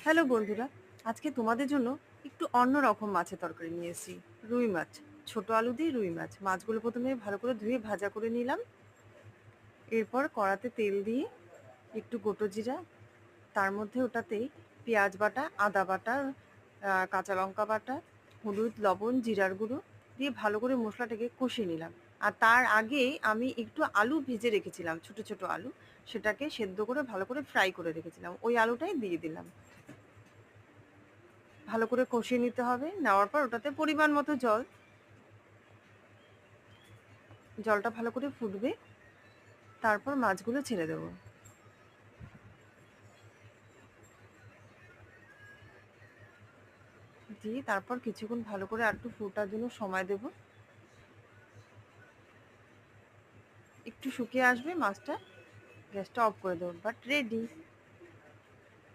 Hello বন্ধুরা, আজকে তোমাদের জন্য একটু অন্যরকম মাছের তরকারি নিয়ে এসেছি। রুই মাছ, ছোট আলু দিয়ে রুই মাছ। মাছগুলো প্রথমে ভালো করে ধুয়ে ভাজা করে নিলাম। এরপর কড়াতে তেল দিয়ে একটু গোটো জিরা, তার মধ্যে ওটাতেই পেঁয়াজ বাটা, আদা বাটা, কাঁচা লঙ্কা বাটা, হলুদ, লবণ, জিরার গুঁড়ো দিয়ে ভালো করে মশলাটাকে কষিয়ে নিলাম। আর তার আগেই আমি একটু আলু ভেজে রেখেছিলাম, ছোট ছোট আলু। সেটাকে সেদ্ধ করে ভালো করে ফ্রাই করে রেখেছিলাম, ওই আলুটাই দিয়ে দিলাম। ভালো করে কষিয়ে নিতে হবে। নেওয়ার পর ওটাতে পরিমাণ মতো জল, জলটা ভালো করে ফুটবে। তারপর মাছগুলো ছেড়ে দেবো। দিয়ে তারপর কিছুক্ষণ ভালো করে আর একটু ফোটার জন্য সময় দেব। একটু শুকিয়ে আসবে মাছটা, গ্যাসটা অফ করে দেবো। But ready.